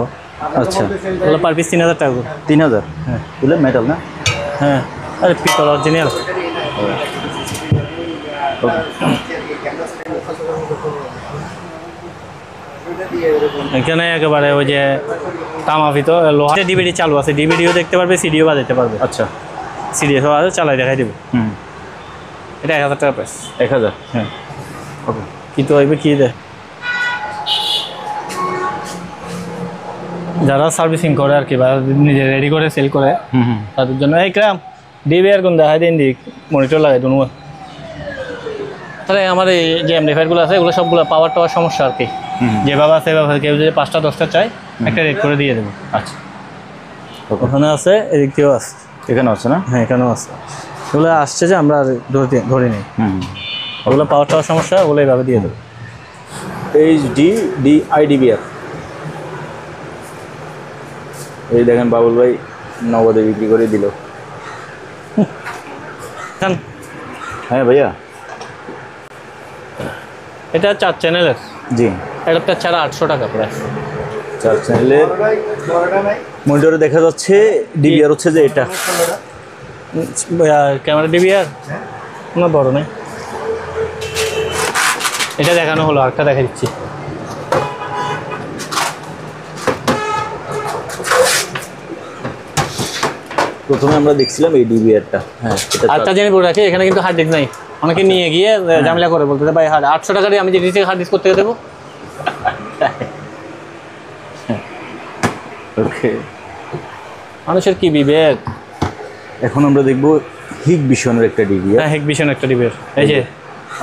আচ্ছা, এগুলো পার পিস 3000 টাকা করে। 3000। হ্যাঁ, এগুলো মেটাল না? হ্যাঁ, আরে পিতল অরিজিনাল। এখানে একেবারে ওই যে তামাফি তো লোহা ডিভিডি চালু আছে, ডিভিডিও দেখতে পারবে, সিডিও বাজাতে পারবে। আচ্ছা, সিডিও সব আছে, চালাই দেখাই দেবে। এটা 1000 টাকা প্রাইস। 1000। হ্যাঁ, ওকে। কি তো হইবে কি দে যারা সার্ভিসিং করে আর কি, বা নিজে রেডি করে সেল করে, তাদের জন্য এই ক্রাম ডিবিআর কোন দেখাই দিন দিক মনিটর লাগাই দুনো। তাহলে আমার এই যে এমডিফায়ারগুলো আছে এগুলো সবগুলো পাওয়ার টাওয়ার সমস্যা আর কি, যেভাবে আছে এভাবে কেউ যদি 5টা 10টা চাই একটা রেড করে দিয়ে দেবো। আচ্ছা, ওখানে আছে, এদিক থেকেও আছে, এখানে আছে না? হ্যাঁ এখানেও আছে। এগুলো আসছে যে আমরা আর ধরে নিই, ওগুলো পাওয়ার টাওয়ার সমস্যা, ওগুলো এইভাবে দিয়ে দেবো। HDDIDBR। এই দেখেন বাবুল ভাই নগদে বিক্রি করে দিল। হ্যাঁ ভাইয়া, এটা 4 চ্যানেলের, জি। এটা ছাড়া 800 টাকা প্রায়। 4 চ্যানেলের মনিটরে দেখা যাচ্ছে ডিবিআর হচ্ছে যে এটা। ক্যামেরা ডিবিআর কোনো বড় নেই, এটা দেখানো হলো, আরেকটা দেখা দিচ্ছি। প্রথমে আমরা দেখছিলাম এই ডিবিআরটা। হ্যাঁ, আরেকটা জিনিস বলে রাখি, এখানে কিন্তু হার্ড ডিস্ক নাই। অনেকে নিয়ে গিয়ে ঝামেলা করে বলতে ভাই 800 টাকা দিয়ে আমি যে ডিসি হার্ড ডিস্ক করতে দেবো। ওকে, মানুষের কি বিবেক। এখন আমরা দেখবো হিগ ভিশনের একটা ডিবিআর। হ্যাঁ, হেকভিশন একটা ডিবিআর, এই যে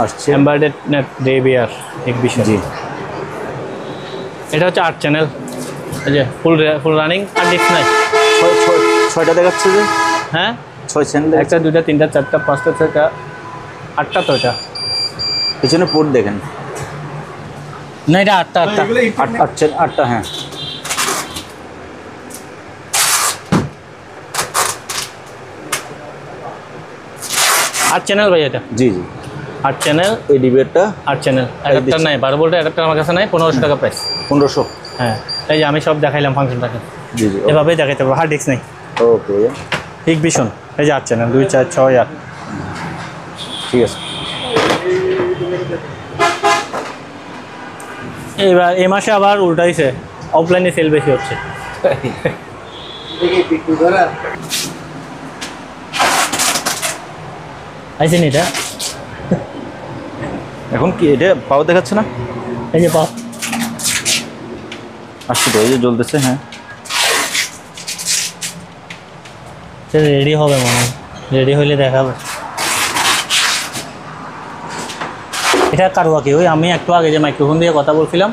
আসছে এমবেডেড নেট ডিবিআর হেকভিশন। জি, এটা হচ্ছে 8 চ্যানেল, এই যে ফুল রানিং, আর ডিস্ক নাই। 6টা দেখাচ্ছে যে। হ্যাঁ, 6 চ্যানেল, 1টা 2টা 3টা 4টা 5টা 6টা 8টা, তো এটা পিছনে পোর্ট দেখেন। না, এটা 8টা 8টা, হ্যাঁ। আট চ্যানেল ভাই এটা। জি জি, 8 চ্যানেল, এই ডিবিআরটা 8 চ্যানেল। অ্যাডাপ্টার নাই, 12 ভোল্টের অ্যাডাপ্টার আমার কাছে নাই, 1500 টাকা প্রাইস। 1500। হ্যাঁ, এই যে আমি সব দেখাইলাম ফাংশনটাকে, জি জি, এভাবেই দেখাইতে পারবো। হার্ড ডিস্ক নেই। ওকে, হেকভিশন, এই যে 8 চ্যানেল, 2 4 6 8। ঠিক আছে। এবার এই মাসে আবার উল্টাইছে, অফলাইনে সেল বেশি হচ্ছে। আইসেন এটা, এখন কি এটা পাওয়ার দেখাচ্ছে না? এই যে পাও আসছে তো, এই যে জ্বলতেছে। হ্যাঁ, রেডি হবে মনে হয়, রেডি হইলে দেখাবে। এটা কারোয়া কি, ওই আমি একটু আগে যে মাইক্রোফোন দিয়ে কথা বলছিলাম,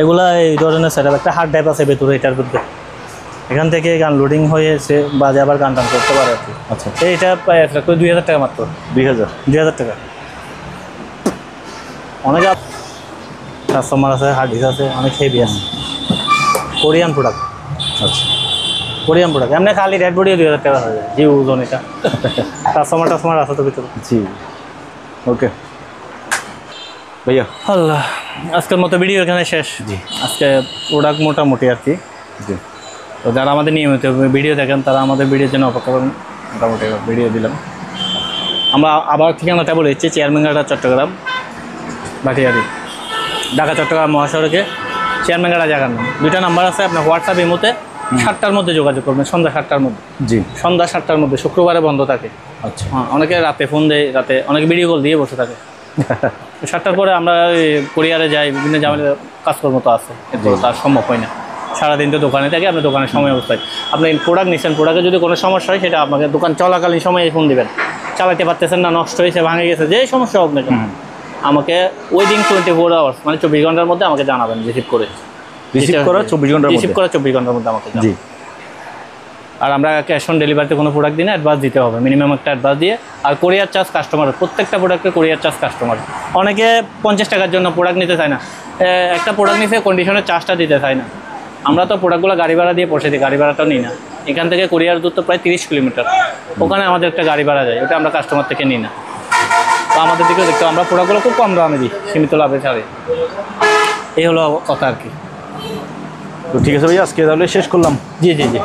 এগুলা এই ধরনের সেটআপ। একটা হার্ড ড্রাইভ আছে ভেতরে এটার মধ্যে, এখান থেকে গান লোডিং হয়েছে, বাজে আবার গান টান করতে পারে আর কি। আচ্ছা, এইটা প্রায় 2000 টাকা মাত্র। 2000 টাকা। অনেক কাস্টমার আছে, হার্ড ডিস্ক আছে, অনেক হেভি আছে, কোরিয়ান প্রোডাক্ট। আচ্ছা, কোরিয়ান প্রোডাক্ট এমনি খালি রেড বডি 2000 টাকা হয়ে যায়, জি ওজন। এটা কাস্টমার আছে তো ভিতরে। জি, ওকে ভাইয়া। আল্লাহ, আজকের মতো ভিডিও এখানে শেষ। জি, আজকে প্রোডাক্ট মোটামুটি আর কি। জি, তো যারা আমাদের নিয়মিত ভিডিও দেখেন তারা আমাদের ভিডিওর জন্য অপেক্ষা করেন। মোটামুটি ভিডিও দিলাম। আমরা আবার ঠিকানাটা বলে দিচ্ছি, চেয়ারম্যানঘাটা, চট্টগ্রাম ভাটিয়ারি, ঢাকা চট্টগ্রাম মহাসড়কে চেয়ারম্যানঘাটা জায়গার নাম। 2টা নাম্বার আছে, আপনার হোয়াটসঅ্যাপ ইমোতে 7টার মধ্যে যোগাযোগ করবেন, সন্ধ্যা 7টার মধ্যে। জি, সন্ধ্যা 7টার মধ্যে, শুক্রবারে বন্ধ থাকে। আচ্ছা, হ্যাঁ, অনেকে রাতে ফোন দেয়, রাতে অনেকে ভিডিও কল দিয়ে বসে থাকে। 7টার পরে আমরা কুরিয়ারে যাই, বিভিন্ন ঝামেলা কাজকর্ম তো আছে, এত তার সম্ভব হয় না। সারাদিন তো দোকানে থাকে, আপনি দোকানের সময় অবস্থায় আপনি প্রোডাক্ট নিচ্ছেন, প্রোডাক্টে যদি কোনো সমস্যা হয় সেটা আপনাকে দোকান চলাকালীন সময়ে ফোন দিবেন। চালাতে পারতেছেন না, নষ্ট হয়েছে, ভাঙে গেছে, যে সমস্যা হোক না কেন আমাকে উইদিন 24 আওয়ার্স, মানে 24 ঘন্টার মধ্যে আমাকে জানাবেন। রিসিভ করা 24 ঘন্টার মধ্যে আমাকে জি। আর আমরা ক্যাশ অন ডেলিভারিতে কোনো প্রোডাক্ট দিই না, অ্যাডভান্স দিতে হবে, মিনিমাম একটা অ্যাডভান্স দিয়ে। আর কোরিয়ার চার্জ কাস্টমারের, প্রত্যেকটা প্রোডাক্টের কোরিয়ার চার্জ কাস্টমার। অনেকে 50 টাকার জন্য প্রোডাক্ট নিতে চায় না, একটা প্রোডাক্ট নিতে কন্ডিশনের চার্জটা দিতে চায় না। আমরা তো প্রোডাক্টগুলো গাড়ি ভাড়া দিয়ে পৌঁছে দিই, গাড়ি ভাড়াটাও নিই না। এখান থেকে কোরিয়ার দূরত্ব প্রায় 30 কিলোমিটার, ওখানে আমাদের একটা গাড়ি ভাড়া যায়, ওটা আমরা কাস্টমার থেকে নিই না। তো আমাদের দিকেও দেখতে আমরা প্রোডাক্টগুলো খুব কম দামে দিই, সীমিত লাভে ছাড়ে। এই হলো কথা আর কি। তো ঠিক আছে ভাই, আজকে তাহলে শেষ করলাম। জি জি জি।